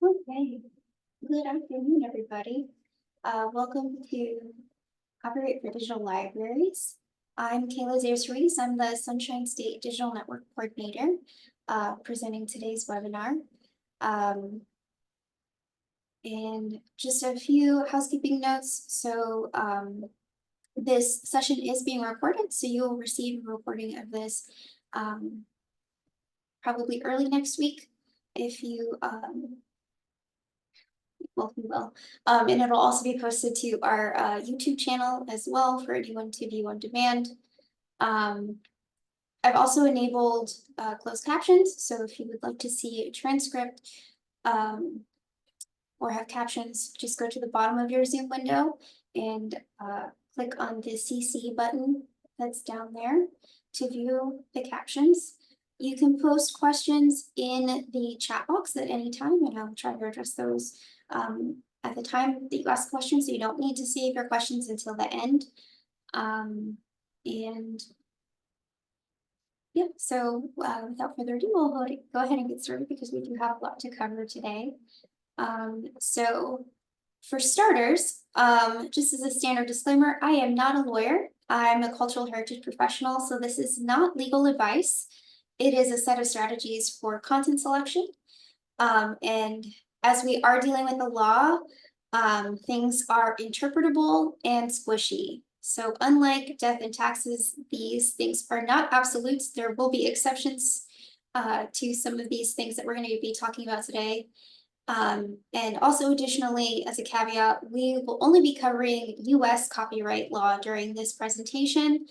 Okay, good afternoon, everybody. Welcome to Copyright for Digital Libraries. I'm Kayla Zares-Ruiz. I'm the Sunshine State Digital Network Coordinator, presenting today's webinar. And just a few housekeeping notes. So this session is being recorded, so you'll receive a recording of this probably early next week if you well, we will. And it'll also be posted to our YouTube channel as well for anyone to view on demand. I've also enabled closed captions, so if you would like to see a transcript or have captions, just go to the bottom of your Zoom window and click on the CC button that's down there to view the captions. You can post questions in the chat box at any time, and I'll try to address those at the time that you ask questions, so you don't need to save your questions until the end. And yeah, so without further ado, we'll go ahead and get started because we do have a lot to cover today. So for starters, just as a standard disclaimer, I am not a lawyer. I'm a cultural heritage professional, so this is not legal advice. It is a set of strategies for content selection. And as we are dealing with the law, things are interpretable and squishy. So unlike death and taxes, these things are not absolutes. There will be exceptions to some of these things that we're going to be talking about today. And also additionally, as a caveat, we will only be covering US copyright law during this presentation.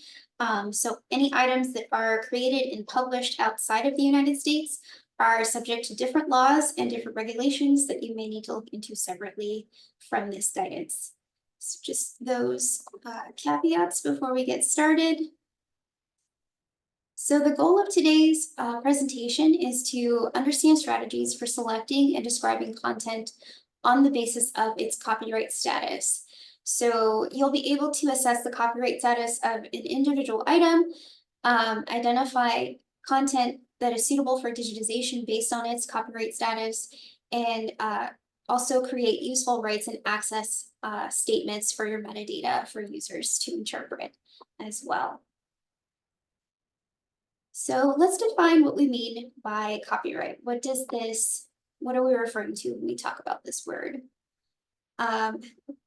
So any items that are created and published outside of the United States are subject to different laws and different regulations that you may need to look into separately from this guidance. So just those caveats before we get started. So the goal of today's presentation is to understand strategies for selecting and describing content on the basis of its copyright status. So you'll be able to assess the copyright status of an individual item, identify content that is suitable for digitization based on its copyright status, and also create useful rights and access statements for your metadata for users to interpret as well. So let's define what we mean by copyright. What are we referring to when we talk about this word?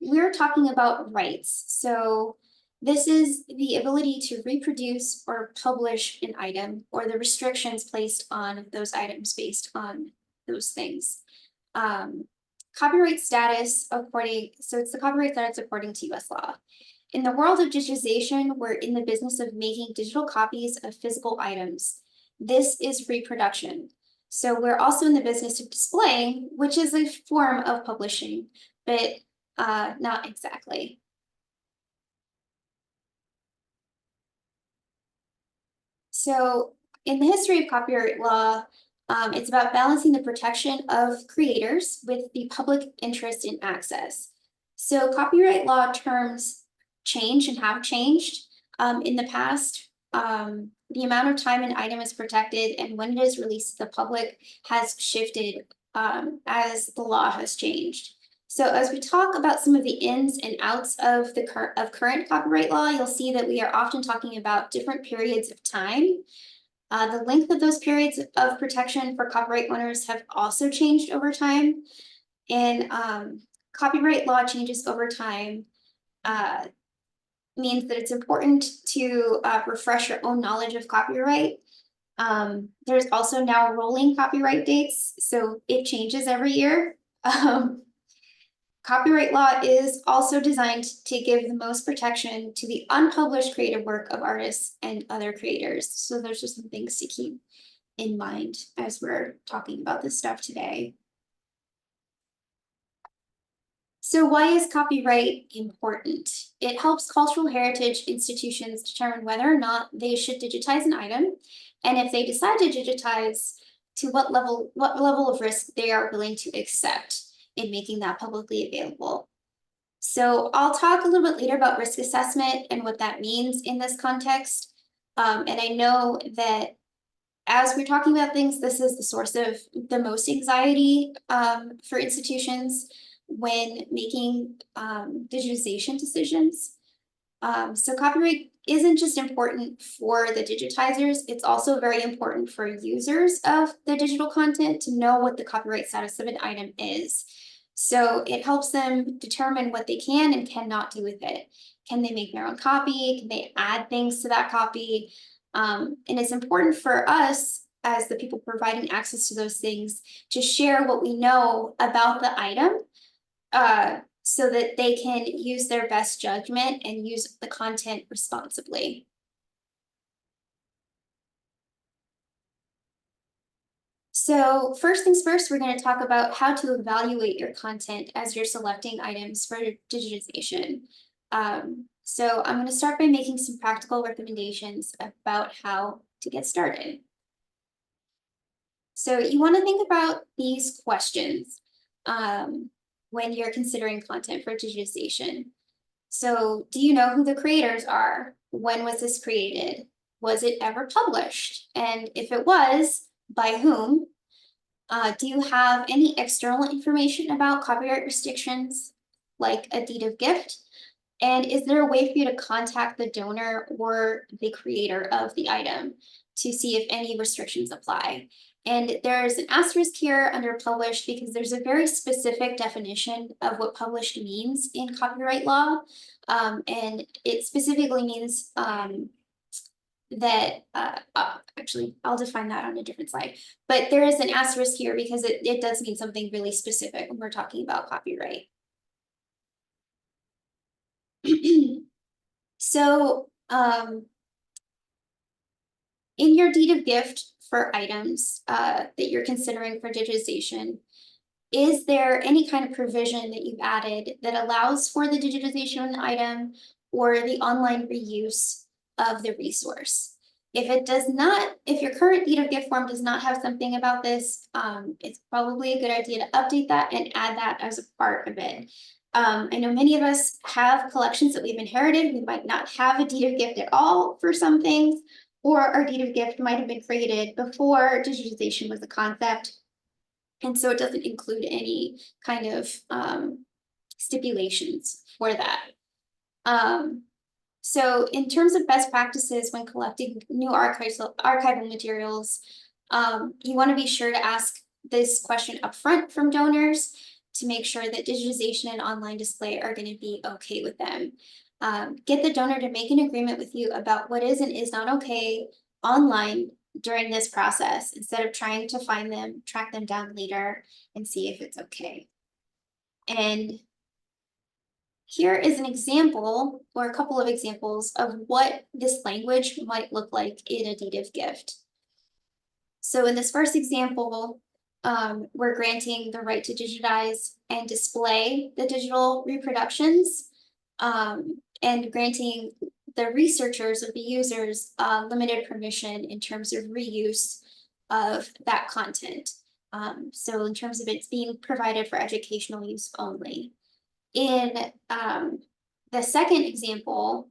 We're talking about rights. So this is the ability to reproduce or publish an item or the restrictions placed on those items based on those things. Copyright status it's the copyright status according to US law. In the world of digitization, we're in the business of making digital copies of physical items. This is reproduction. So we're also in the business of displaying, which is a form of publishing, but not exactly. So in the history of copyright law, it's about balancing the protection of creators with the public interest in access. So copyright law terms change and have changed in the past. The amount of time an item is protected and when it is released to the public has shifted as the law has changed. So as we talk about some of the ins and outs of the current copyright law, you'll see that we are often talking about different periods of time. The length of those periods of protection for copyright owners have also changed over time. And copyright law changes over time means that it's important to refresh your own knowledge of copyright. There's also now rolling copyright dates, so it changes every year. Copyright law is also designed to give the most protection to the unpublished creative work of artists and other creators. So there's just some things to keep in mind as we're talking about this stuff today. So why is copyright important? It helps cultural heritage institutions determine whether or not they should digitize an item, and if they decide to digitize, to what level of risk they are willing to accept in making that publicly available. So I'll talk a little bit later about risk assessment and what that means in this context. And I know that as we're talking about things, this is the source of the most anxiety for institutions when making digitization decisions. So copyright isn't just important for the digitizers, it's also very important for users of the digital content to know what the copyright status of an item is. So it helps them determine what they can and cannot do with it. Can they make their own copy? Can they add things to that copy? And it's important for us as the people providing access to those things to share what we know about the item so that they can use their best judgment and use the content responsibly. So first things first, we're going to talk about how to evaluate your content as you're selecting items for digitization. So I'm going to start by making some practical recommendations about how to get started. So you want to think about these questions when you're considering content for digitization. So do you know who the creators are? When was this created? Was it ever published? And if it was, by whom? Do you have any external information about copyright restrictions, like a deed of gift? And is there a way for you to contact the donor or the creator of the item to see if any restrictions apply? And there's an asterisk here under published because there's a very specific definition of what published means in copyright law. And it specifically means that, actually, I'll define that on a different slide. But there is an asterisk here because it does mean something really specific when we're talking about copyright. So in your deed of gift for items that you're considering for digitization, is there any kind of provision that you've added that allows for the digitization of an item or the online reuse of the resource? If it does not, if your current deed of gift form does not have something about this, it's probably a good idea to update that and add that as a part of it. I know many of us have collections that we've inherited. We might not have a deed of gift at all for some things, or our deed of gift might have been created before digitization was a concept. And so it doesn't include any kind of stipulations for that. So in terms of best practices when collecting new archival materials, you want to be sure to ask this question upfront from donors to make sure that digitization and online display are going to be okay with them. Get the donor to make an agreement with you about what is and is not okay online during this process instead of trying to find them, track them down later and see if it's okay. And here is an example or a couple of examples of what this language might look like in a deed of gift. So in this first example, we're granting the right to digitize and display the digital reproductions and granting the researchers or the users limited permission in terms of reuse of that content. So in terms of it's being provided for educational use only. In the second example,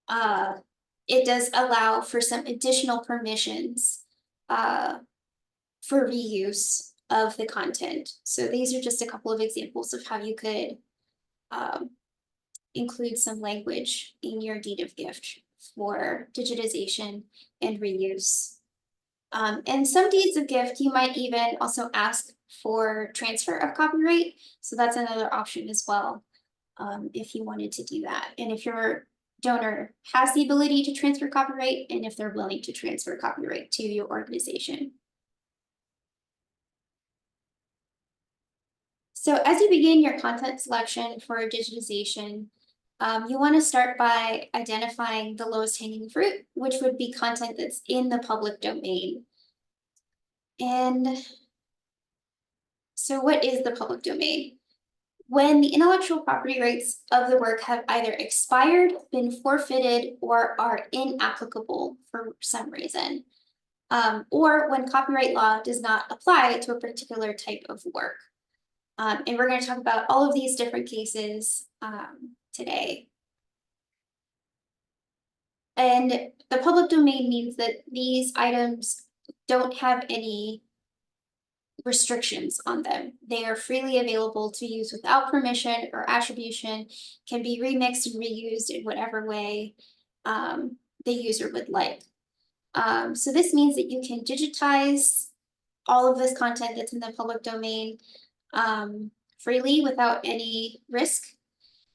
it does allow for some additional permissions for reuse of the content. So these are just a couple of examples of how you could include some language in your deed of gift for digitization and reuse. And some deeds of gift, you might even also ask for transfer of copyright. So that's another option as well, if you wanted to do that. And if your donor has the ability to transfer copyright and if they're willing to transfer copyright to your organization. So as you begin your content selection for digitization, you want to start by identifying the lowest hanging fruit, which would be content that's in the public domain. And so what is the public domain? When the intellectual property rights of the work have either expired, been forfeited, or are inapplicable for some reason, or when copyright law does not apply to a particular type of work. And we're going to talk about all of these different cases today. And the public domain means that these items don't have any restrictions on them. They are freely available to use without permission or attribution, can be remixed and reused in whatever way the user would like. So this means that you can digitize all of this content that's in the public domain freely without any risk.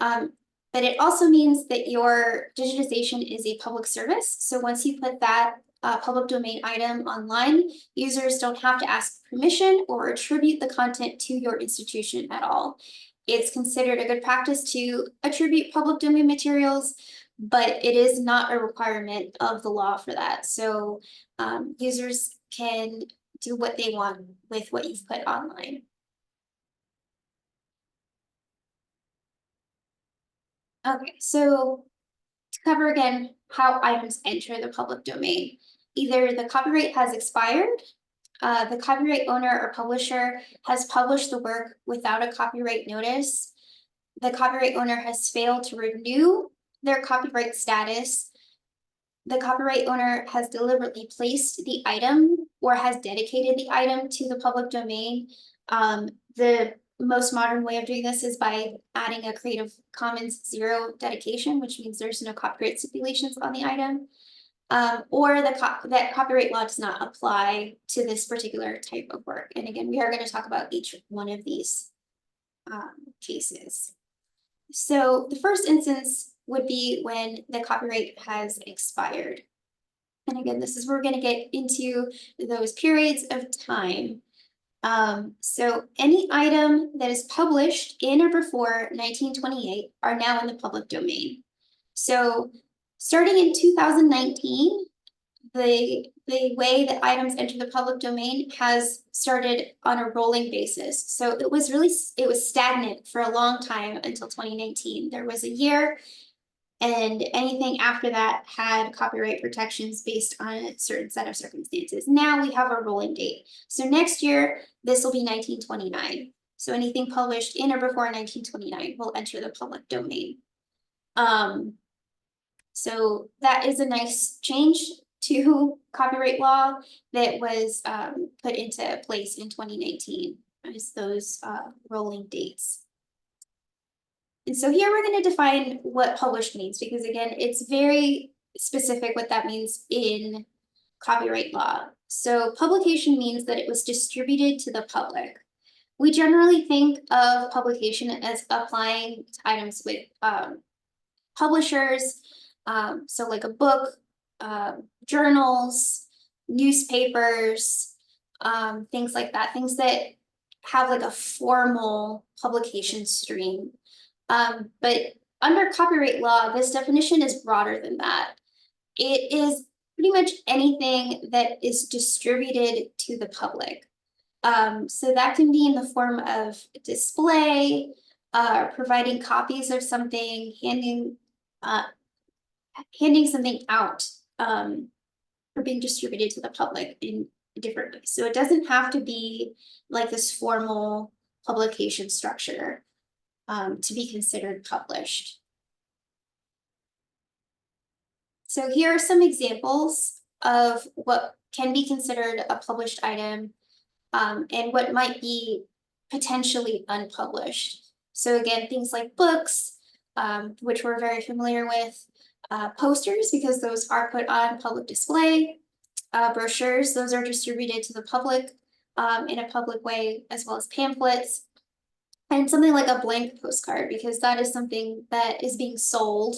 But it also means that your digitization is a public service. So once you put that public domain item online, users don't have to ask permission or attribute the content to your institution at all. It's considered a good practice to attribute public domain materials, but it is not a requirement of the law for that. So users can do what they want with what you've put online. Okay, so to cover again how items enter the public domain, either the copyright has expired, the copyright owner or publisher has published the work without a copyright notice, the copyright owner has failed to renew their copyright status, the copyright owner has deliberately placed the item or has dedicated the item to the public domain. The most modern way of doing this is by adding a Creative Commons zero dedication, which means there's no copyright stipulations on the item. Or that copyright law does not apply to this particular type of work. And again, we are going to talk about each one of these cases. So the first instance would be when the copyright has expired. And again, this is where we're going to get into those periods of time. So any item that is published in or before 1928 are now in the public domain. So starting in 2019, the way that items enter the public domain has started on a rolling basis. So it was stagnant for a long time until 2019. There was a year, and anything after that had copyright protections based on a certain set of circumstances. Now we have a rolling date. So next year, this will be 1929. So anything published in or before 1929 will enter the public domain. So that is a nice change to copyright law that was put into place in 2019 as those rolling dates. And so here we're going to define what published means, because again, it's very specific what that means in copyright law. So publication means that it was distributed to the public. We generally think of publication as applying to items with publishers, so like a book, journals, newspapers, things like that, things that have like a formal publication stream. But under copyright law, this definition is broader than that. It is pretty much anything that is distributed to the public. So that can be in the form of display, providing copies of something, handing something out for being distributed to the public in different ways. So it doesn't have to be like this formal publication structure to be considered published. So here are some examples of what can be considered a published item and what might be potentially unpublished. So again, things like books, which we're very familiar with, posters, because those are put on public display, brochures, those are distributed to the public in a public way, as well as pamphlets, and something like a blank postcard, because that is something that is being sold,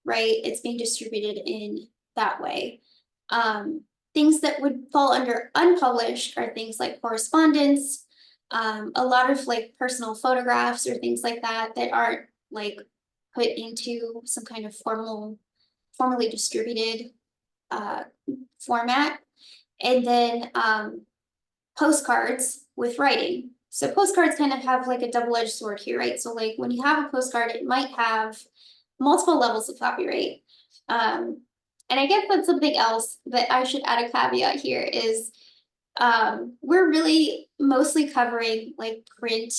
right? It's being distributed in that way. Things that would fall under unpublished are things like correspondence, a lot of like personal photographs or things like that that aren't like put into some kind of formally distributed format. And then postcards with writing. So postcards kind of have like a double-edged sword here, right? So like when you have a postcard, it might have multiple levels of copyright. And I guess that's something else that I should add a caveat here is we're really mostly covering like print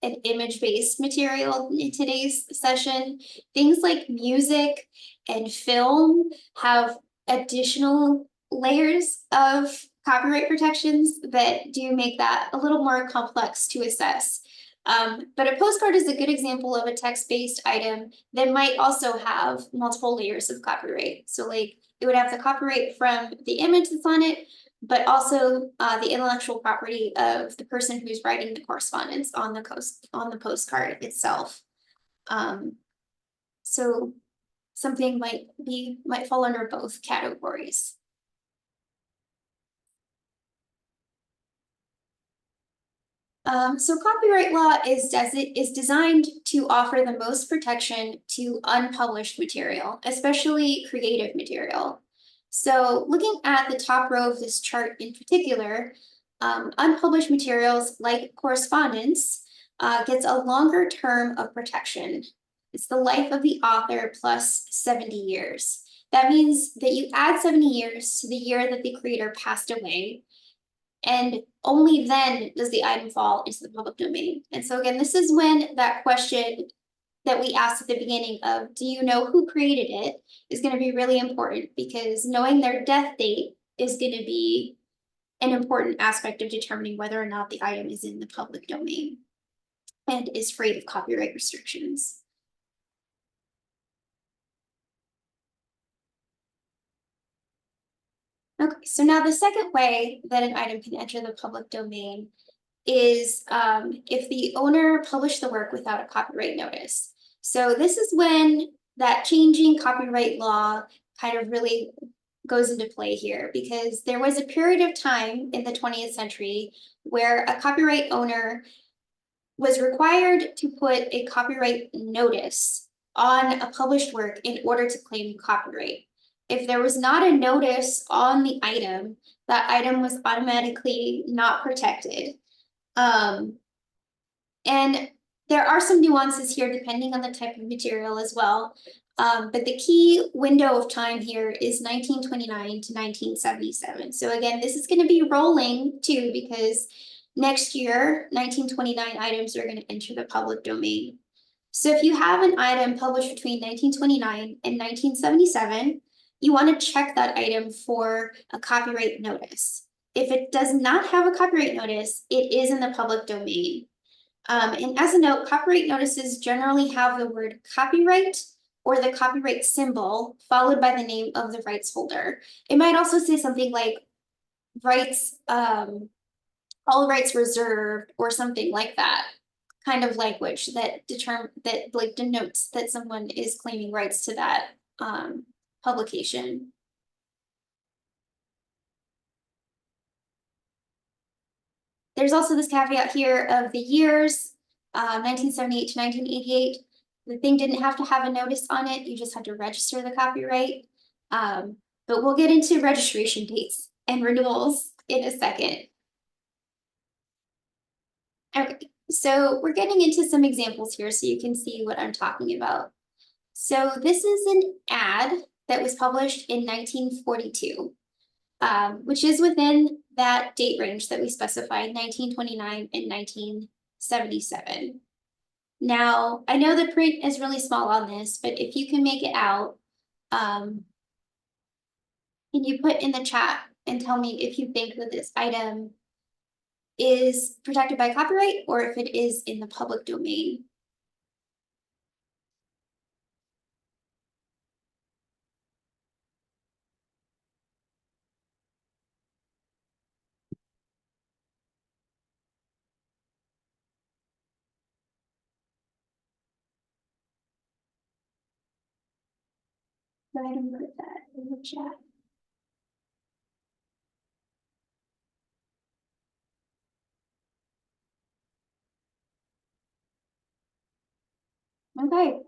and image-based material in today's session. Things like music and film have additional layers of copyright protections that do make that a little more complex to assess. But a postcard is a good example of a text-based item that might also have multiple layers of copyright. So like it would have the copyright from the image that's on it, but also the intellectual property of the person who's writing the correspondence on the postcard itself. So something might fall under both categories. So copyright law is designed to offer the most protection to unpublished material, especially creative material. So looking at the top row of this chart in particular, unpublished materials like correspondence gets a longer term of protection. It's the life of the author plus 70 years. That means that you add 70 years to the year that the creator passed away, and only then does the item fall into the public domain. And so again, this is when that question that we asked at the beginning of, do you know who created it, is going to be really important, because knowing their death date is going to be an important aspect of determining whether or not the item is in the public domain and is free of copyright restrictions. Okay, so now the second way that an item can enter the public domain is if the owner published the work without a copyright notice. So this is when that changing copyright law kind of really goes into play here, because there was a period of time in the 20th century where a copyright owner was required to put a copyright notice on a published work in order to claim copyright. If there was not a notice on the item, that item was automatically not protected. And there are some nuances here depending on the type of material as well. But the key window of time here is 1929 to 1977. So again, this is going to be rolling too, because next year, 1929 items are going to enter the public domain. So if you have an item published between 1929 and 1977, you want to check that item for a copyright notice. If it does not have a copyright notice, it is in the public domain. And as a note, copyright notices generally have the word copyright or the copyright symbol followed by the name of the rights holder. It might also say something like rights, all rights reserved, or something like that kind of language that denotes that someone is claiming rights to that publication. There's also this caveat here of the years, 1978 to 1988. The thing didn't have to have a notice on it, you just had to register the copyright. But we'll get into registration dates and renewals in a second. Okay, so we're getting into some examples here so you can see what I'm talking about. So this is an ad that was published in 1942, which is within that date range that we specified, 1929 and 1977. Now, I know the print is really small on this, but if you can make it out, can you put in the chat and tell me if you think that this item is protected by copyright or if it is in the public domain? Go ahead and put that in the chat. Okay.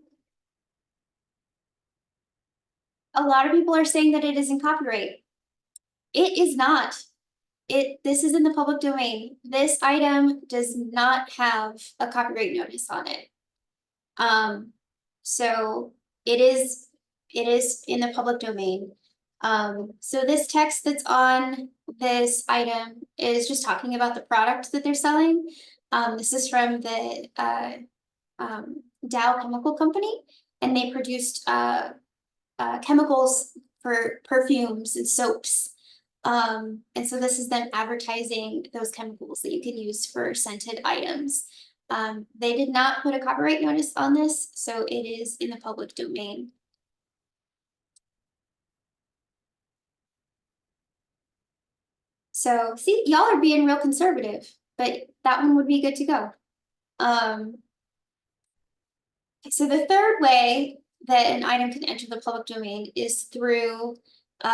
A lot of people are saying that it is in copyright. It is not. This is in the public domain. This item does not have a copyright notice on it. So it is in the public domain. So this text that's on this item is just talking about the product that they're selling. This is from the Dow Chemical Company, and they produced chemicals for perfumes and soaps. And so this is them advertising those chemicals that you can use for scented items. They did not put a copyright notice on this, so it is in the public domain. So see, y'all are being real conservative, but that one would be good to go. So the third way that an item can enter the public domain is through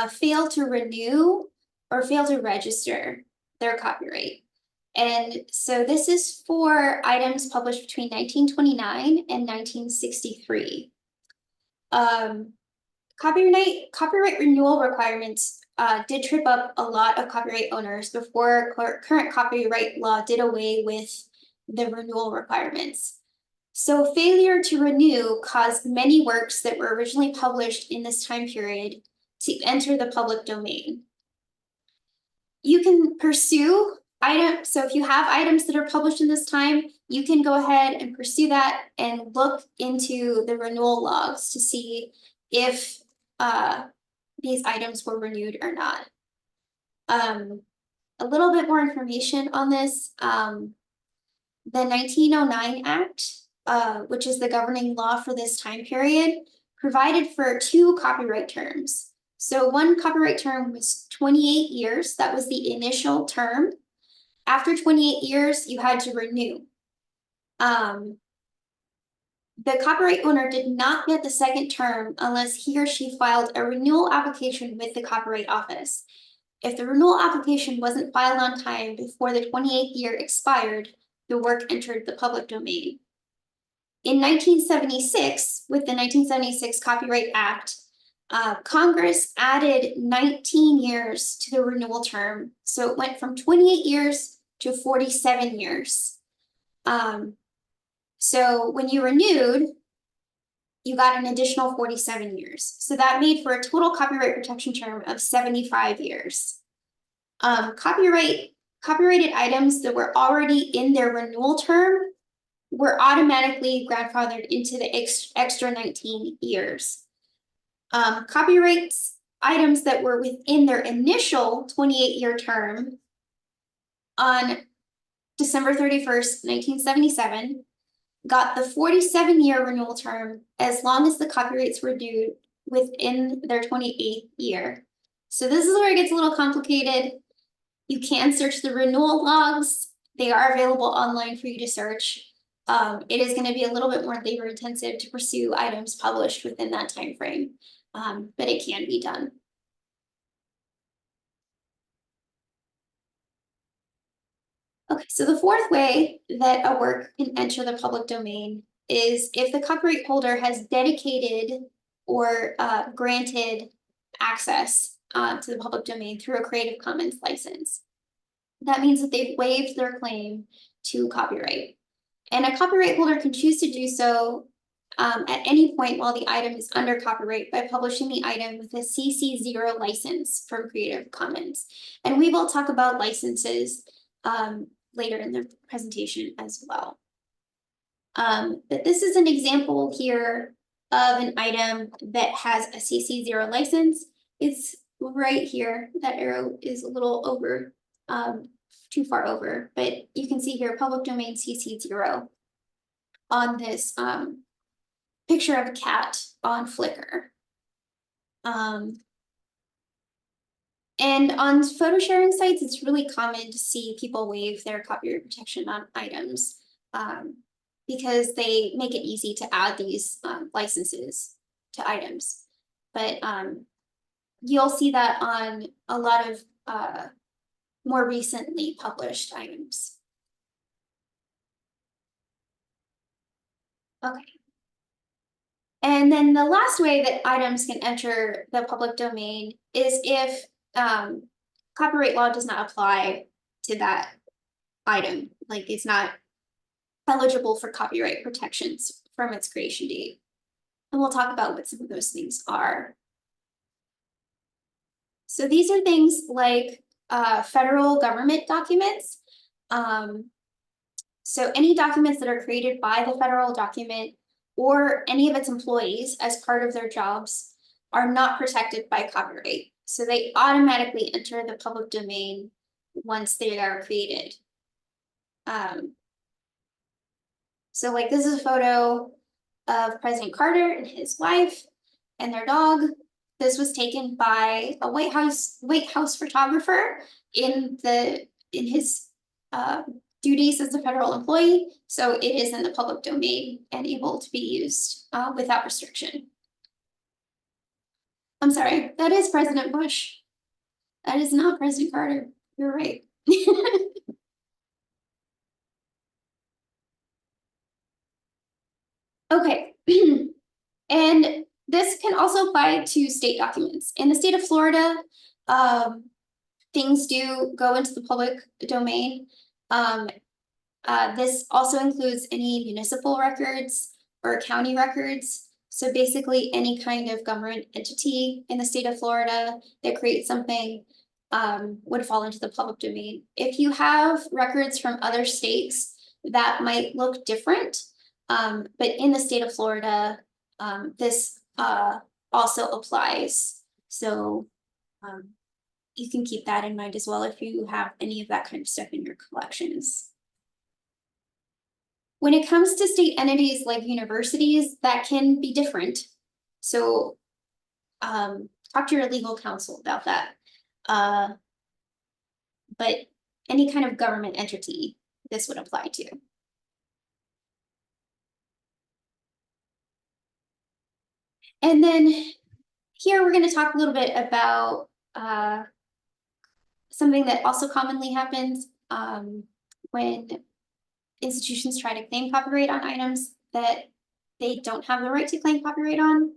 fail to renew or fail to register their copyright. And so this is for items published between 1929 and 1963. Copyright renewal requirements did trip up a lot of copyright owners before current copyright law did away with the renewal requirements. So failure to renew caused many works that were originally published in this time period to enter the public domain. You can pursue items, so if you have items that are published in this time, you can go ahead and pursue that and look into the renewal logs to see if these items were renewed or not. A little bit more information on this. The 1909 Act, which is the governing law for this time period, provided for 2 copyright terms. So one copyright term was 28 years. That was the initial term. After 28 years, you had to renew. The copyright owner did not get the second term unless he or she filed a renewal application with the Copyright Office. If the renewal application wasn't filed on time before the 28th year expired, the work entered the public domain. In 1976, with the 1976 Copyright Act, Congress added 19 years to the renewal term. So it went from 28 years to 47 years. So when you renewed, you got an additional 47 years. So that made for a total copyright protection term of 75 years. Copyrighted items that were already in their renewal term were automatically grandfathered into the extra 19 years. Copyrights items that were within their initial 28-year term on December 31st, 1977, got the 47-year renewal term as long as the copyrights were due within their 28th year. So this is where it gets a little complicated. You can search the renewal logs. They are available online for you to search. It is going to be a little bit more labor intensive to pursue items published within that time frame, but it can be done. Okay, so the fourth way that a work can enter the public domain is if the copyright holder has dedicated or granted access to the public domain through a Creative Commons license. That means that they've waived their claim to copyright. And a copyright holder can choose to do so at any point while the item is under copyright by publishing the item with a CC0 license from Creative Commons. And we will talk about licenses later in the presentation as well. But this is an example here of an item that has a CC0 license. It's right here. That arrow is a little over, too far over, but you can see here public domain CC0 on this picture of a cat on Flickr. And on photo sharing sites, it's really common to see people waive their copyright protection on items because they make it easy to add these licenses to items. But you'll see that on a lot of more recently published items. Okay. And then the last way that items can enter the public domain is if copyright law does not apply to that item, like it's not eligible for copyright protections from its creation date. And we'll talk about what some of those things are. So these are things like federal government documents. So any documents that are created by the federal document or any of its employees as part of their jobs, are not protected by copyright. So they automatically enter the public domain once they are created. So like this is a photo of President Carter and his wife and their dog. This was taken by a White House photographer in his duties as a federal employee. So it is in the public domain and able to be used without restriction. I'm sorry, that is President Bush. That is not President Carter. You're right. Okay. And this can also apply to state documents. In the state of Florida, things do go into the public domain. This also includes any municipal records or county records. So basically any kind of government entity in the state of Florida that creates something would fall into the public domain. If you have records from other states that might look different, but in the state of Florida, this also applies. So you can keep that in mind as well if you have any of that kind of stuff in your collections. When it comes to state entities like universities, that can be different. So talk to your legal counsel about that. But any kind of government entity, this would apply to. And then here we're going to talk a little bit about something that also commonly happens when institutions try to claim copyright on items that they don't have the right to claim copyright on.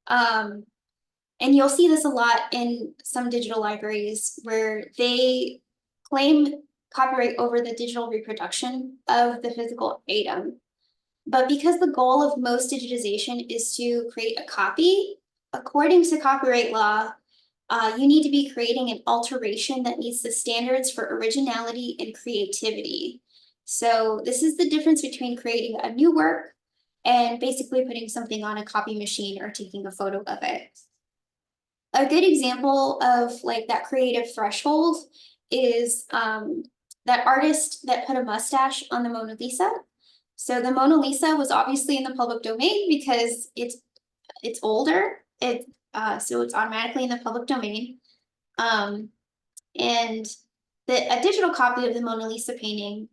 And you'll see this a lot in some digital libraries where they claim copyright over the digital reproduction of the physical item. But because the goal of most digitization is to create a copy, according to copyright law, you need to be creating an alteration that meets the standards for originality and creativity. So this is the difference between creating a new work and basically putting something on a copy machine or taking a photo of it. A good example of like that creative threshold is that artist that put a mustache on the Mona Lisa. So the Mona Lisa was obviously in the public domain because it's older. So it's automatically in the public domain. And a digital copy of the Mona Lisa painting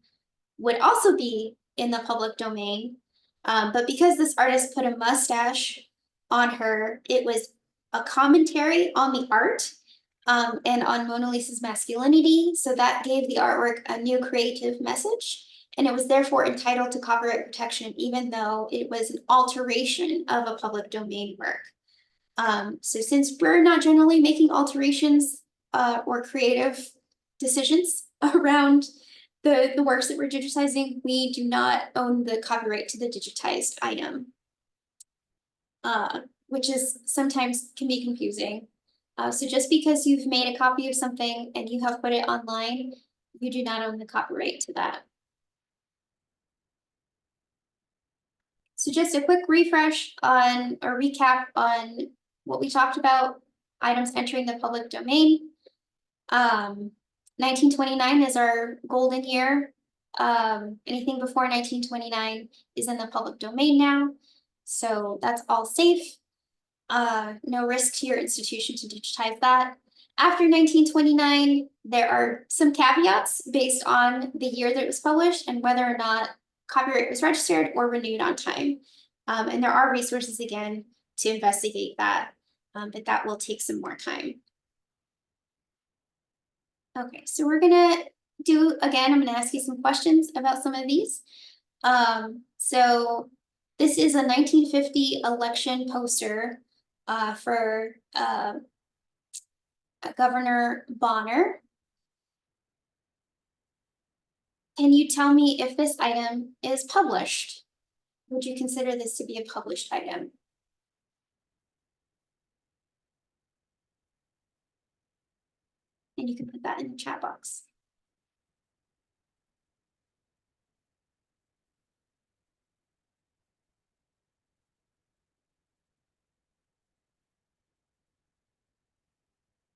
would also be in the public domain. But because this artist put a mustache on her, it was a commentary on the art and on Mona Lisa's masculinity. So that gave the artwork a new creative message. And it was therefore entitled to copyright protection, even though it was an alteration of a public domain work. So since we're not generally making alterations or creative decisions around the works that we're digitizing, we do not own the copyright to the digitized item, which is sometimes can be confusing. So just because you've made a copy of something and you have put it online, you do not own the copyright to that. So just a quick refresh on or recap on what we talked about, items entering the public domain. 1929 is our golden year. Anything before 1929 is in the public domain now. So that's all safe. No risk to your institution to digitize that. After 1929, there are some caveats based on the year that it was published and whether or not copyright was registered or renewed on time. And there are resources again to investigate that, but that will take some more time. Okay, so we're gonna again, I'm gonna ask you some questions about some of these. So this is a 1950 election poster for Governor Bonner. Can you tell me if this item is published? Would you consider this to be a published item? And you can put that in the chat box.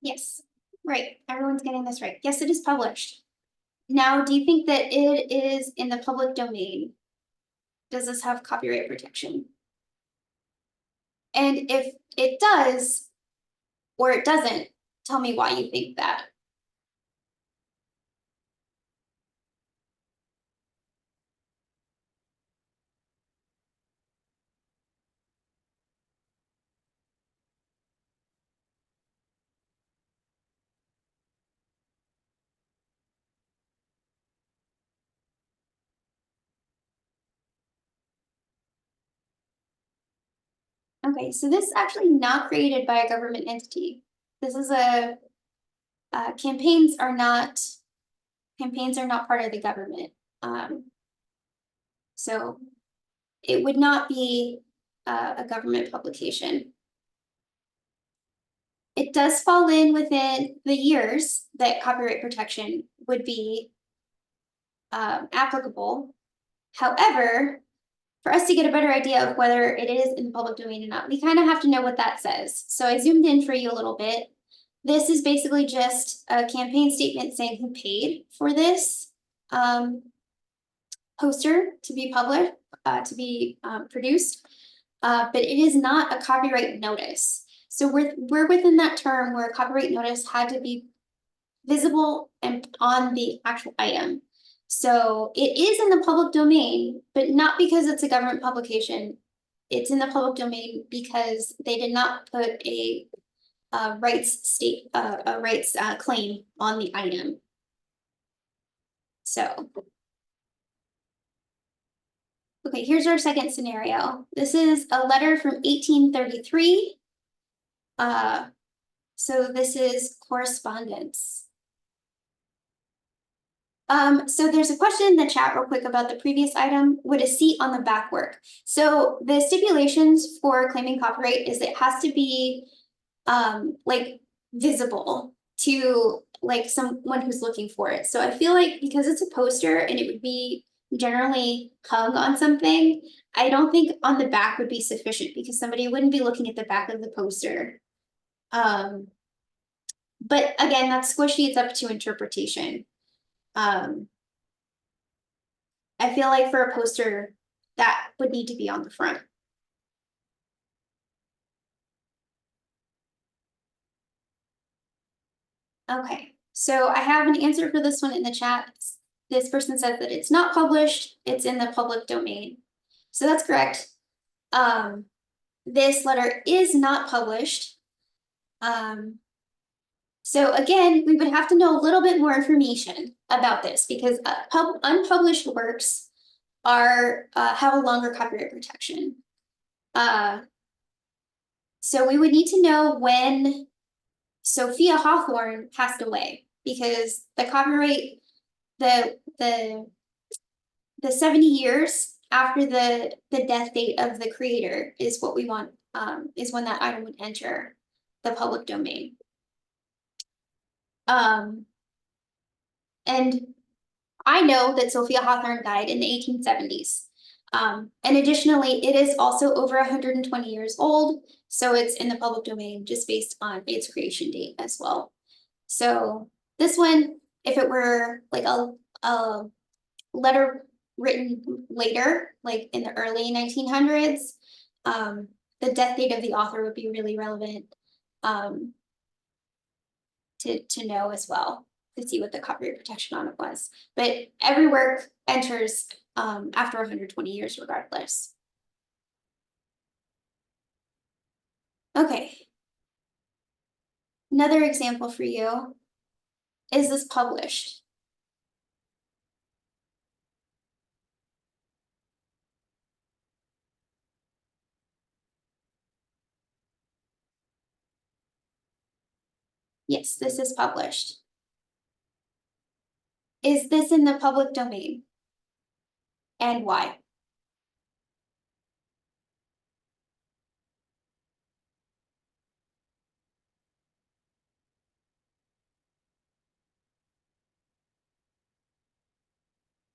Yes, right. Everyone's getting this right. Yes, it is published. Now, do you think that it is in the public domain? Does this have copyright protection? And if it does, or it doesn't, tell me why you think that. Okay, so this is actually not created by a government entity. This is campaigns are not part of the government. So it would not be a government publication. It does fall in within the years that copyright protection would be applicable. However, for us to get a better idea of whether it is in the public domain or not, we kind of have to know what that says. So I zoomed in for you a little bit. This is basically just a campaign statement saying who paid for this poster to be published, to be produced, but it is not a copyright notice. So we're within that term where a copyright notice had to be visible and on the actual item. So it is in the public domain, but not because it's a government publication. It's in the public domain because they did not put a rights claim on the item. So, okay, here's our second scenario. This is a letter from 1833. So this is correspondence. So there's a question in the chat real quick about the previous item. Would a seat on the back work? So the stipulations for claiming copyright is it has to be like visible to like someone who's looking for it. So I feel like because it's a poster and it would be generally hung on something, I don't think on the back would be sufficient because somebody wouldn't be looking at the back of the poster. But again, that's squishy, it's up to interpretation. I feel like for a poster, that would need to be on the front. Okay, so I have an answer for this one in the chat. This person says that it's not published, it's in the public domain. So that's correct. This letter is not published. So again, we would have to know a little bit more information about this because unpublished works are have a longer copyright protection. So we would need to know when Sophia Hawthorne passed away because the copyright, the 70 years after the death date of the creator is what we want, is when that item would enter the public domain. And I know that Sophia Hawthorne died in the 1870s. And additionally, it is also over 120 years old, so it's in the public domain just based on its creation date as well. So this one, if it were like a letter written later, like in the early 1900s, the death date of the author would be really relevant to know as well, to see what the copyright protection on it was. But every work enters after 120 years regardless. Okay. Another example for you. Is this published? Yes, this is published. Is this in the public domain? And why?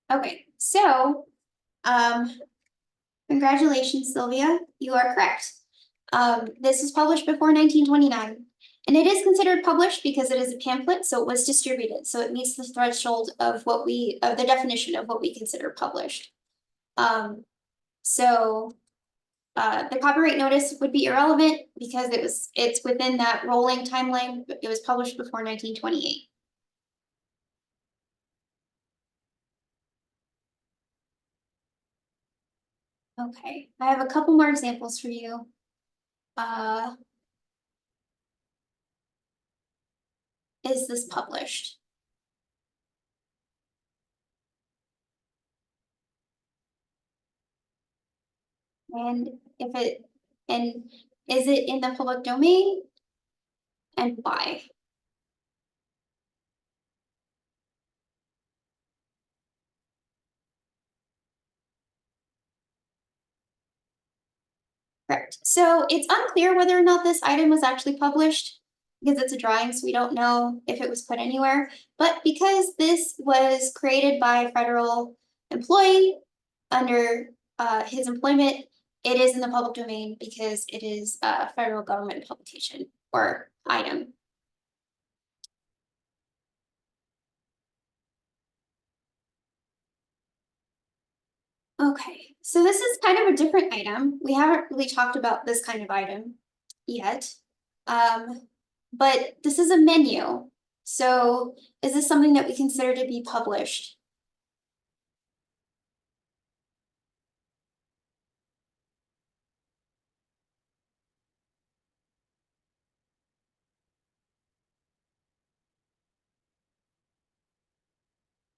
Okay, so congratulations, Sylvia. You are correct. This was published before 1929. And it is considered published because it is a pamphlet, so it was distributed, so it meets the threshold of of the definition of what we consider published. So the copyright notice would be irrelevant because it's within that rolling timeline. It was published before 1928. Okay, I have a couple more examples for you. Is this published? And is it in the public domain? And why? Correct. So it's unclear whether or not this item was actually published because it's a drawing, so we don't know if it was put anywhere. But because this was created by a federal employee under his employment, it is in the public domain because it is a federal government publication or item. Okay, so this is kind of a different item. We haven't really talked about this kind of item yet. But this is a menu. So is this something that we consider to be published?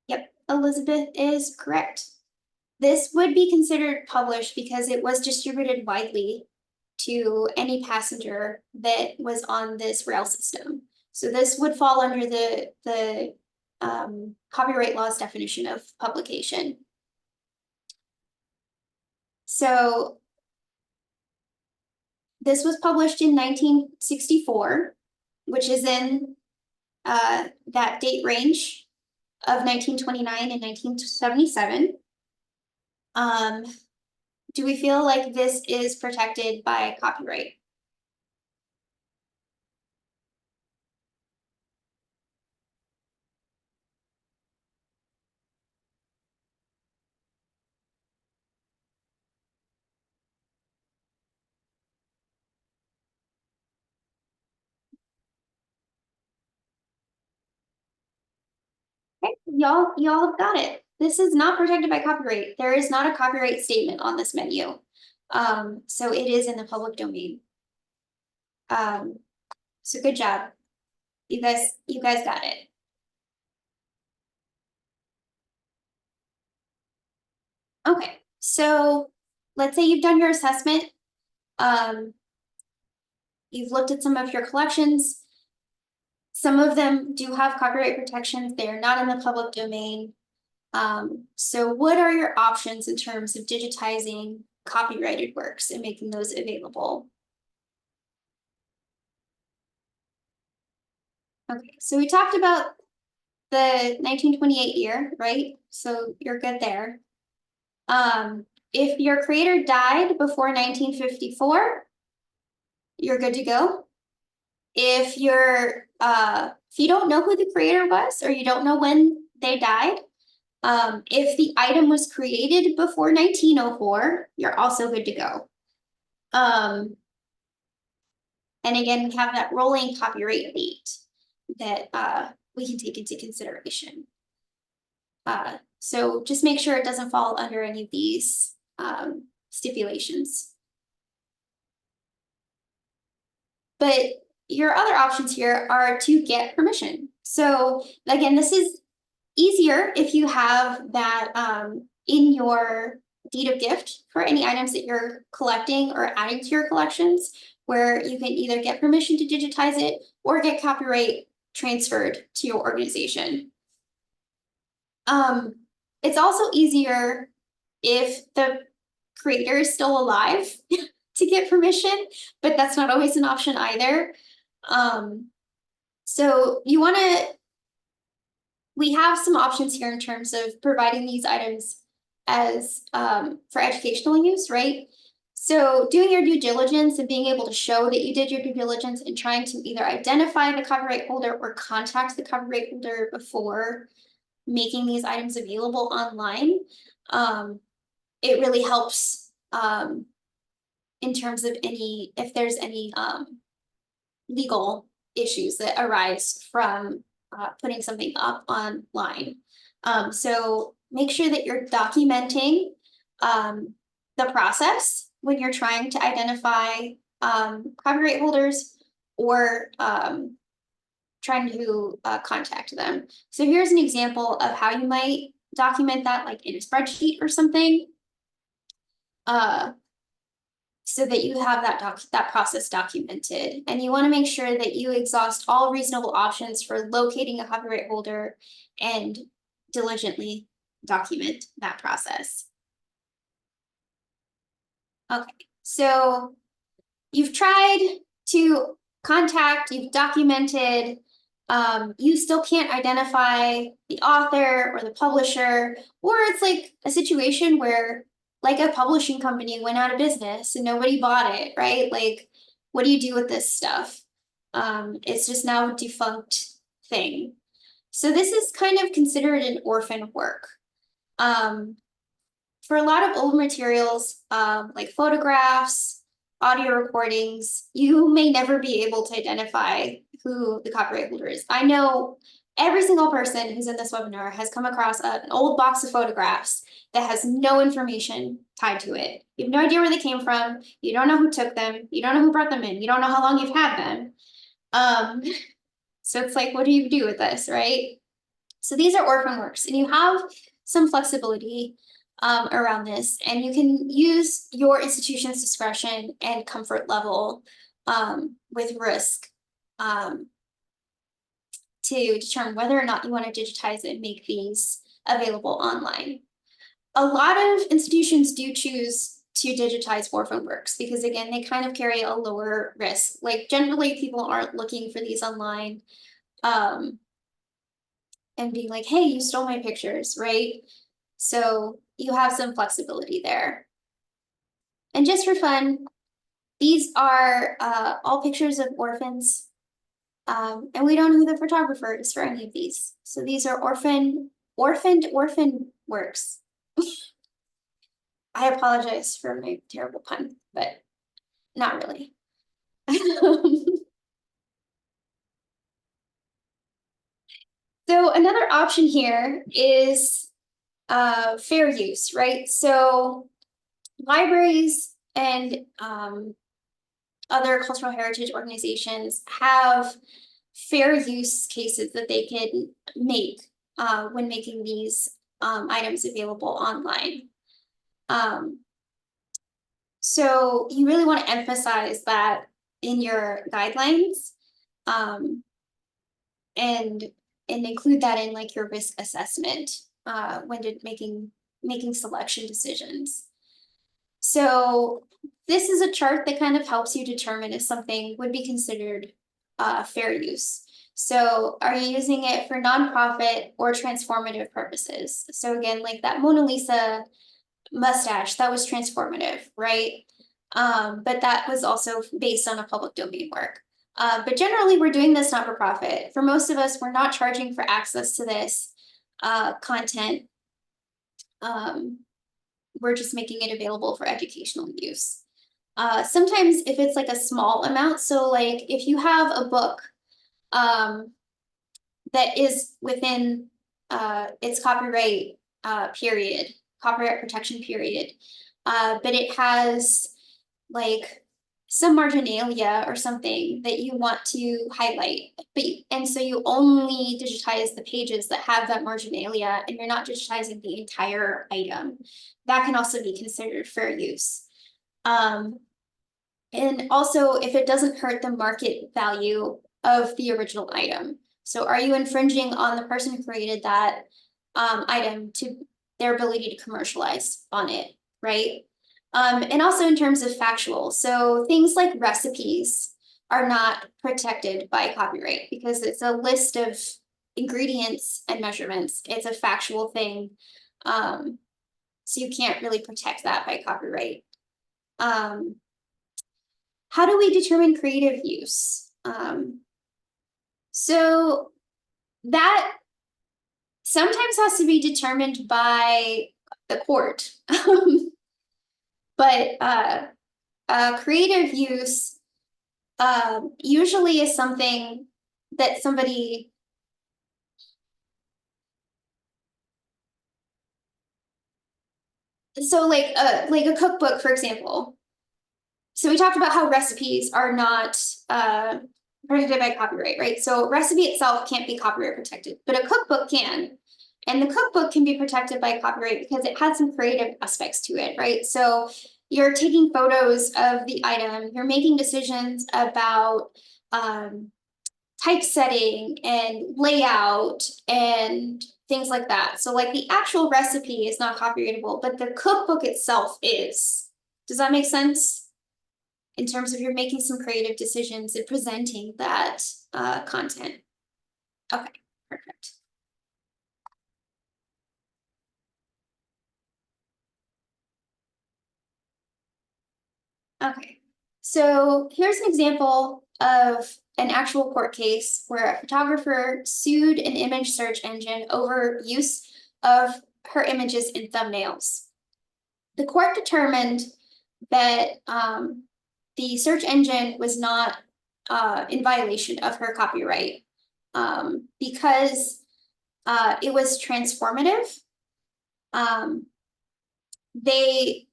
Yep, Elizabeth is correct. This would be considered published because it was distributed widely to any passenger that was on this rail system. So this would fall under the copyright law's definition of publication. So this was published in 1964, which is in that date range of 1929 and 1977. Do we feel like this is protected by copyright? Okay, y'all have got it. This is not protected by copyright. There is not a copyright statement on this menu. So it is in the public domain. So good job. You guys got it. Okay, so let's say you've done your assessment. You've looked at some of your collections. Some of them do have copyright protections. They are not in the public domain. So what are your options in terms of digitizing copyrighted works and making those available? Okay, so we talked about the 1928 year, right? So you're good there. If your creator died before 1954, you're good to go. If you don't know who the creator was or you don't know when they died, if the item was created before 1904, you're also good to go. And again, we have that rolling copyright date that we can take into consideration. So just make sure it doesn't fall under any of these stipulations. But your other options here are to get permission. So again, this is easier if you have that in your deed of gift for any items that you're collecting or adding to your collections, where you can either get permission to digitize it or get copyright transferred to your organization. It's also easier if the creator is still alive to get permission, but that's not always an option either. So we have some options here in terms of providing these items as for educational use, right? So doing your due diligence and being able to show that you did your due diligence and trying to either identify the copyright holder or contact the copyright holder before making these items available online, it really helps in terms of if there's any legal issues that arise from putting something up online. So make sure that you're documenting the process when you're trying to identify copyright holders or trying to contact them. So here's an example of how you might document that, like in a spreadsheet or something. So that you have that process documented. And you want to make sure that you exhaust all reasonable options for locating a copyright holder and diligently document that process. Okay, so you've tried to contact, you've documented, you still can't identify the author or the publisher, or it's like a situation where like a publishing company went out of business and nobody bought it, right? Like, what do you do with this stuff? It's just now a defunct thing. So this is kind of considered an orphan work. For a lot of old materials, like photographs, audio recordings, you may never be able to identify who the copyright holder is. I know every single person who's in this webinar has come across an old box of photographs that has no information tied to it. You have no idea where they came from. You don't know who took them. You don't know who brought them in. You don't know how long you've had them. So it's like, what do you do with this, right? So these are orphan works, and you have some flexibility around this, and you can use your institution's discretion and comfort level with risk to determine whether or not you want to digitize and make these available online. A lot of institutions do choose to digitize orphan works because, again, they kind of carry a lower risk. Like, generally, people aren't looking for these online and being like, hey, you stole my pictures, right? So you have some flexibility there. And just for fun, these are all pictures of orphans. And we don't know who the photographer is for any of these. So these are orphan works. I apologize for my terrible pun, but not really. So another option here is fair use, right? So libraries and other cultural heritage organizations have fair use cases that they can make when making these items available online. So you really want to emphasize that in your guidelines and include that in like your risk assessment when making selection decisions. So this is a chart that kind of helps you determine if something would be considered fair use. So are you using it for nonprofit or transformative purposes? So again, like that Mona Lisa mustache, that was transformative, right? But that was also based on a public domain work. But generally, we're doing this not for profit. For most of us, we're not charging for access to this content. We're just making it available for educational use. Sometimes if it's like a small amount, so like if you have a book that is within its copyright copyright protection period, but it has like some marginalia or something that you want to highlight, and so you only digitize the pages that have that marginalia and you're not digitizing the entire item, that can also be considered fair use. And also if it doesn't hurt the market value of the original item. So are you infringing on the person who created that item to their ability to commercialize on it, right? And also in terms of factual. So things like recipes are not protected by copyright because it's a list of ingredients and measurements. It's a factual thing. So you can't really protect that by copyright. How do we determine creative use? So that sometimes has to be determined by the court. But creative use usually is something that somebody like a cookbook, for example. So we talked about how recipes are not protected by copyright, right? So recipe itself can't be copyright protected, but a cookbook can. And the cookbook can be protected by copyright because it has some creative aspects to it, right? So you're taking photos of the item, you're making decisions about typesetting and layout and things like that. So like the actual recipe is not copyrightable, but the cookbook itself is. Does that make sense? In terms of you're making some creative decisions and presenting that content. Okay, perfect. Okay, so here's an example of an actual court case where a photographer sued an image search engine over use of her images in thumbnails. The court determined that the search engine was not in violation of her copyright because it was transformative. They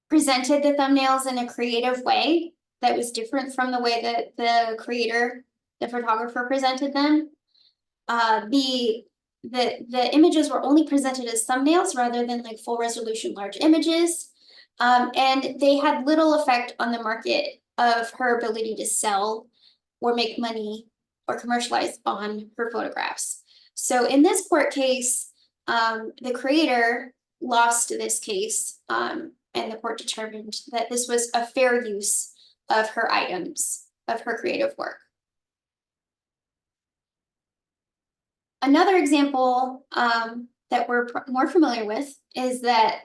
presented the thumbnails in a creative way that was different from the way that the creator, the photographer, presented them. The images were only presented as thumbnails rather than like full resolution large images. And they had little effect on the market of her ability to sell or make money or commercialize on her photographs. So in this court case, the creator lost this case, and the court determined that this was a fair use of her items, of her creative work. Another example that we're more familiar with is that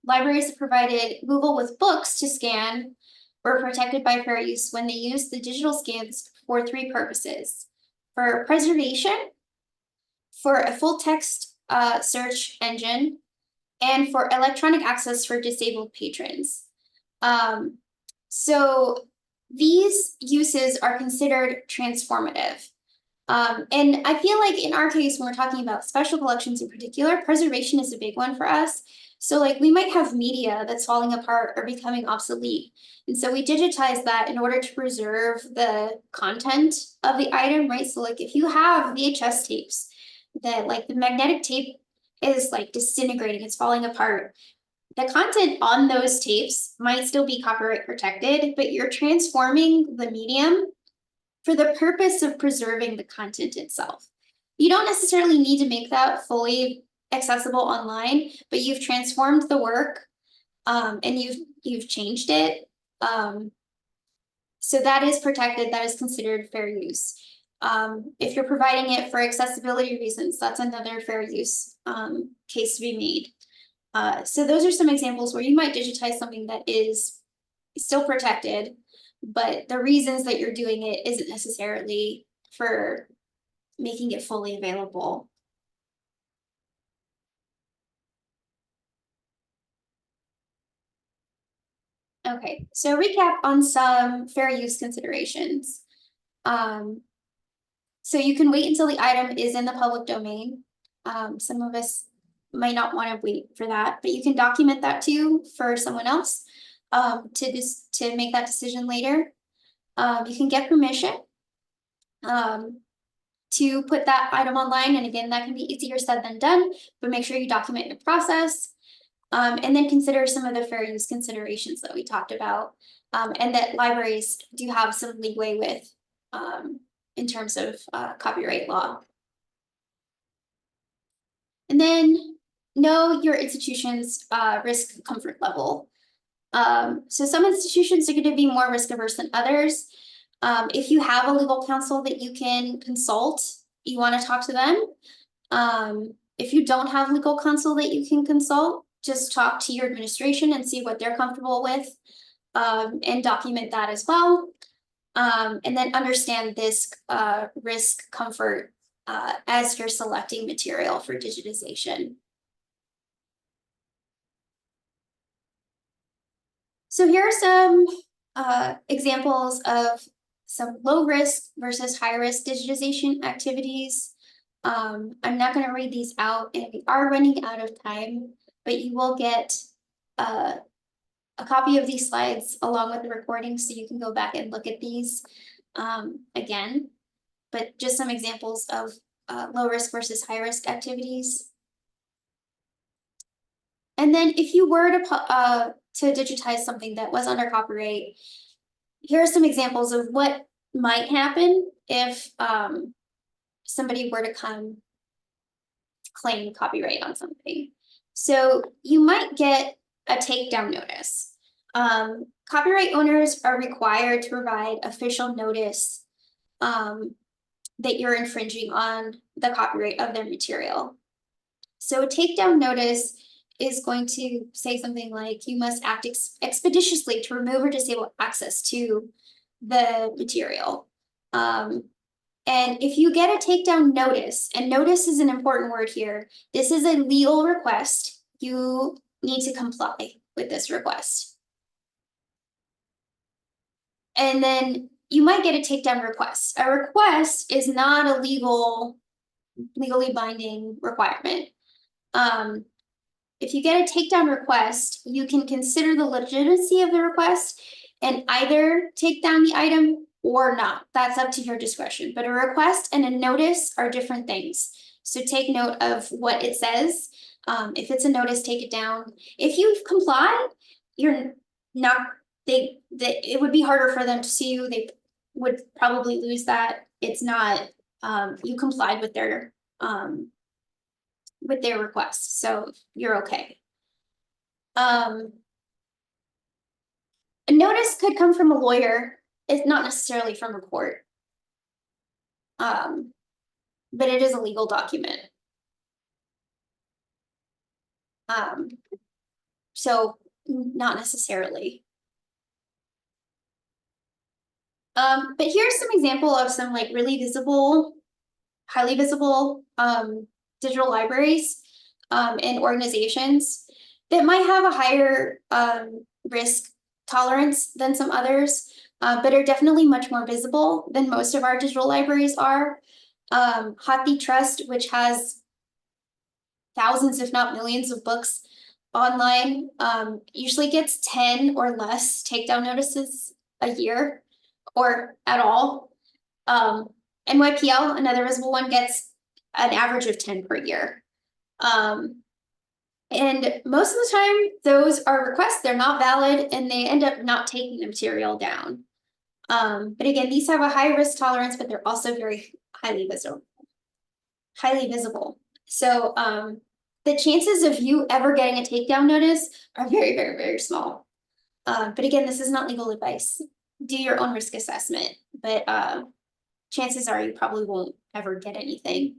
libraries that provided Google with books to scan were protected by fair use when they used the digital scans for three purposes: for preservation, for a full text search engine, and for electronic access for disabled patrons. So these uses are considered transformative. And I feel like in our case, when we're talking about special collections in particular, preservation is a big one for us. So like we might have media that's falling apart or becoming obsolete. And so we digitize that in order to preserve the content of the item, right? So like if you have VHS tapes that like the magnetic tape is like disintegrating, it's falling apart. The content on those tapes might still be copyright protected, but you're transforming the medium for the purpose of preserving the content itself. You don't necessarily need to make that fully accessible online, but you've transformed the work and you've changed it. So that is protected, that is considered fair use. If you're providing it for accessibility reasons, that's another fair use case to be made. So those are some examples where you might digitize something that is still protected, but the reasons that you're doing it isn't necessarily for making it fully available. Okay, so recap on some fair use considerations. So you can wait until the item is in the public domain. Some of us might not want to wait for that, but you can document that too for someone else to make that decision later. You can get permission to put that item online, and again, that can be easier said than done, but make sure you document your process. And then consider some of the fair use considerations that we talked about, and that libraries do have some leeway with in terms of copyright law. And then know your institution's risk comfort level. So some institutions are going to be more risk averse than others. If you have a legal counsel that you can consult, you want to talk to them. If you don't have legal counsel that you can consult, just talk to your administration and see what they're comfortable with, and document that as well. And then understand this risk comfort as you're selecting material for digitization. So here are some examples of some low risk versus high risk digitization activities. I'm not going to read these out, and we are running out of time, but you will get a copy of these slides along with the recording, so you can go back and look at these again. But just some examples of low risk versus high risk activities. And then if you were to digitize something that was under copyright, here are some examples of what might happen if somebody were to come claim copyright on something. So you might get a takedown notice. Copyright owners are required to provide official notice that you're infringing on the copyright of their material. So a takedown notice is going to say something like, you must act expeditiously to remove or disable access to the material. And if you get a takedown notice, and notice is an important word here, this is a legal request. You need to comply with this request. And then you might get a takedown request. A request is not a legally binding requirement. If you get a takedown request, you can consider the legitimacy of the request and either take down the item or not. That's up to your discretion. But a request and a notice are different things. So take note of what it says. If it's a notice, take it down. If you comply, you're not, it would be harder for them to sue you. They would probably lose that. It's not, you complied with their request, so you're okay. A notice could come from a lawyer. It's not necessarily from a court. But it is a legal document. So not necessarily. But here's some example of some like really visible, highly visible digital libraries and organizations that might have a higher risk tolerance than some others, but are definitely much more visible than most of our digital libraries are. HathiTrust, which has thousands, if not millions of books online, usually gets 10 or less takedown notices a year or at all. NYPL, another visible one, gets an average of 10 per year. And most of the time, those are requests, they're not valid, and they end up not taking the material down. But again, these have a high risk tolerance, but they're also very highly visible. So the chances of you ever getting a takedown notice are very, very, very small. But again, this is not legal advice. Do your own risk assessment, but chances are you probably won't ever get anything.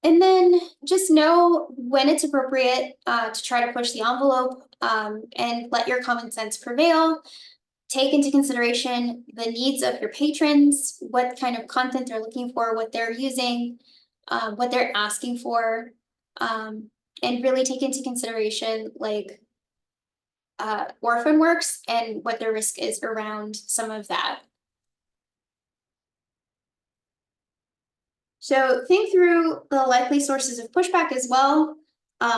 And then just know when it's appropriate to try to push the envelope and let your common sense prevail. Take into consideration the needs of your patrons, what kind of content they're looking for, what they're using, what they're asking for, and really take into consideration like orphan works and what their risk is around some of that. So think through the likely sources of pushback as well.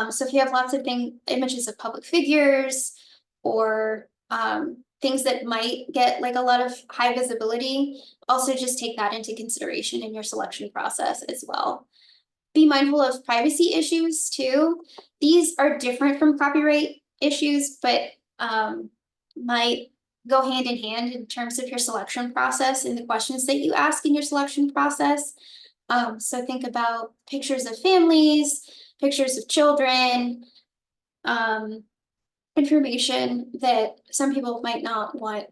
So if you have lots of images of public figures or things that might get like a lot of high visibility, also just take that into consideration in your selection process as well. Be mindful of privacy issues too. These are different from copyright issues, but might go hand in hand in terms of your selection process and the questions that you ask in your selection process. So think about pictures of families, pictures of children, information that some people might not want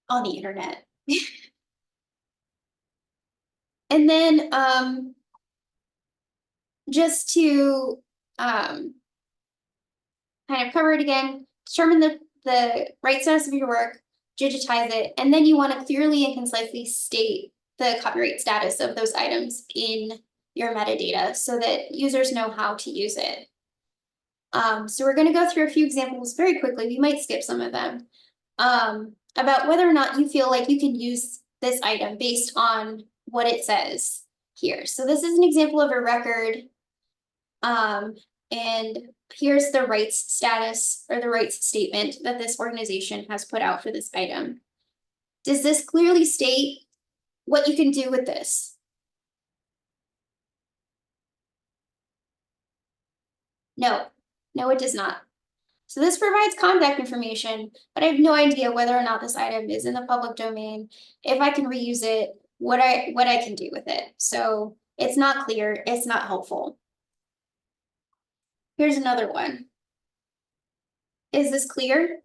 on the internet. And then just to kind of cover it again, determine the right status of your work, digitize it, and then you want to clearly and concisely state the copyright status of those items in your metadata so that users know how to use it. So we're going to go through a few examples very quickly. We might skip some of them about whether or not you feel like you can use this item based on what it says here. So this is an example of a record. And here's the rights status or the rights statement that this organization has put out for this item. Does this clearly state what you can do with this? No, it does not. So this provides contact information, but I have no idea whether or not this item is in the public domain, if I can reuse it, what I can do with it. So it's not clear, it's not helpful. Here's another one. Is this clear?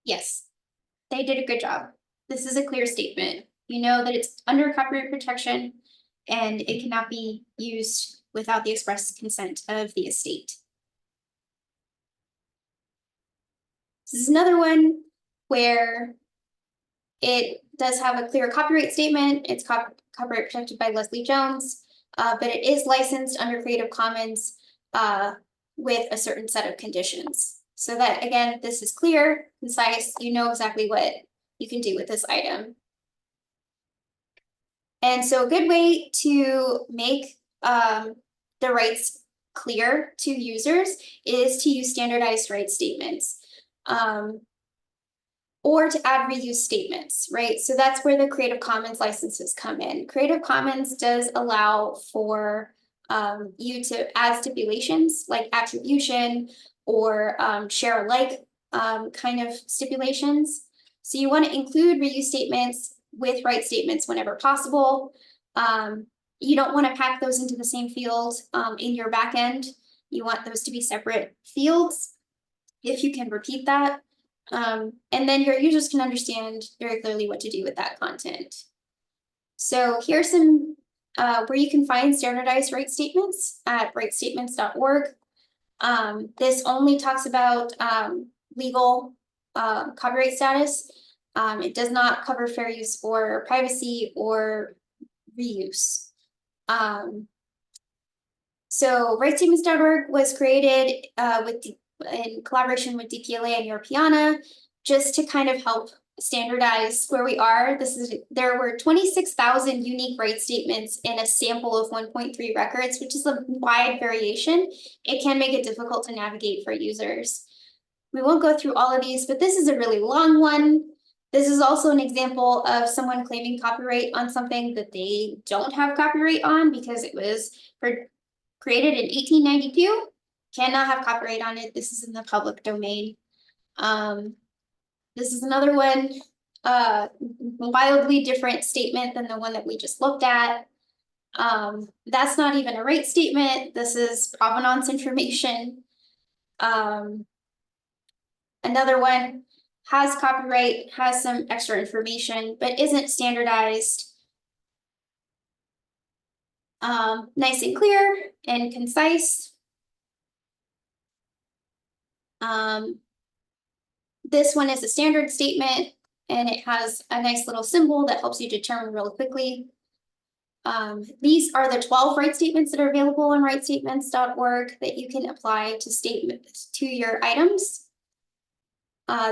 Yes, they did a good job. This is a clear statement. You know that it's under copyright protection and it cannot be used without the express consent of the estate. This is another one where it does have a clear copyright statement. It's copyright protected by Leslie Jones, but it is licensed under Creative Commons with a certain set of conditions. So that, again, this is clear, concise, you know exactly what you can do with this item. And so a good way to make the rights clear to users is to use standardized rights statements. Or to add reuse statements, right? So that's where the Creative Commons licenses come in. Creative Commons does allow for you to add stipulations like attribution or share alike kind of stipulations. So you want to include reuse statements with rights statements whenever possible. You don't want to pack those into the same field in your backend. You want those to be separate fields if you can repeat that. And then your users can understand very clearly what to do with that content. So here's some where you can find standardized rights statements at rightstatements.org. This only talks about legal copyright status. It does not cover fair use or privacy or reuse. So rightstatements.org was created in collaboration with DPLA and Europeana, just to kind of help standardize where we are. There were 26,000 unique rights statements in a sample of 1.3 records, which is a wide variation. It can make it difficult to navigate for users. We won't go through all of these, but this is a really long one. This is also an example of someone claiming copyright on something that they don't have copyright on because it was created in 1892. Cannot have copyright on it. This is in the public domain. This is another one, wildly different statement than the one that we just looked at. That's not even a right statement. This is provenance information. Another one has copyright, has some extra information, but isn't standardized. Nice and clear and concise. This one is a standard statement and it has a nice little symbol that helps you determine really quickly. These are the 12 right statements that are available on rightstatements.org that you can apply to your items.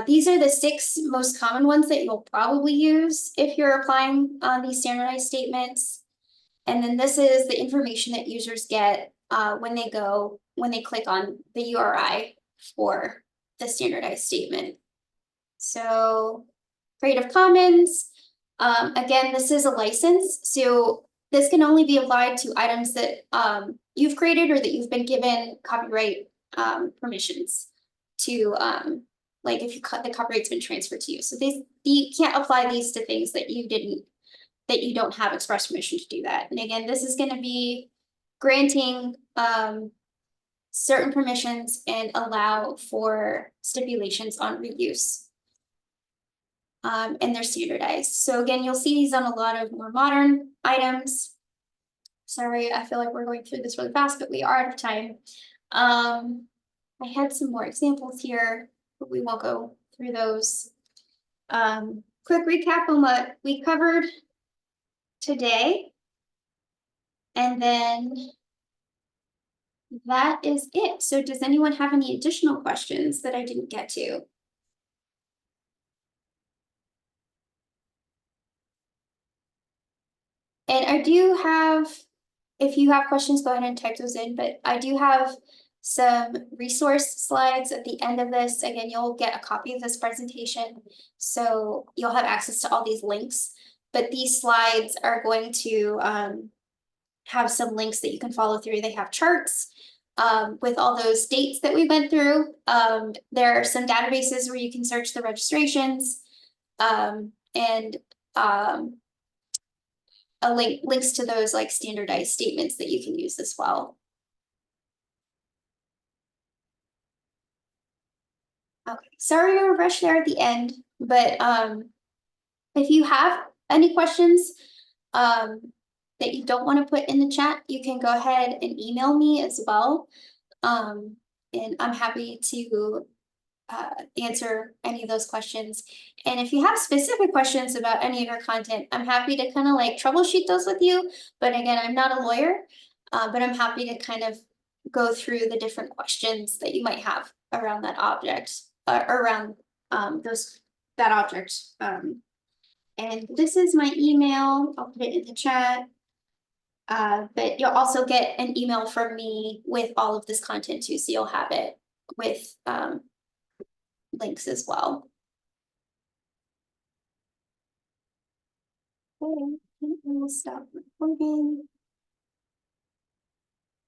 These are the 6 most common ones that you'll probably use if you're applying these standardized statements. And then this is the information that users get when they click on the URI for the standardized statement. So Creative Commons, again, this is a license. So this can only be applied to items that you've created or that you've been given copyright permissions to, like if the copyright's been transferred to you. So you can't apply these to things that you don't have express permission to do that. And again, this is going to be granting certain permissions and allow for stipulations on reuse. and they're standardized. So again, you'll see these on a lot of more modern items. Sorry, I feel like we're going through this really fast, but we are out of time. I had some more examples here, but we won't go through those. Quick recap on what we covered today. And then that is it. So does anyone have any additional questions that I didn't get to? And I do have, if you have questions, go ahead and type those in, but I do have some resource slides at the end of this. Again, you'll get a copy of this presentation, so you'll have access to all these links. But these slides are going to have some links that you can follow through. They have charts with all those dates that we went through. There are some databases where you can search the registrations and links to those like standardized statements that you can use as well. Okay, sorry to rush there at the end, but if you have any questions that you don't want to put in the chat, you can go ahead and email me as well. And I'm happy to answer any of those questions. And if you have specific questions about any of your content, I'm happy to kind of like troubleshoot those with you. But again, I'm not a lawyer, but I'm happy to kind of go through the different questions that you might have around that object, around that object. And this is my email. I'll put it in the chat. But you'll also get an email from me with all of this content too, so you'll have it with links as well. Okay, we'll stop recording.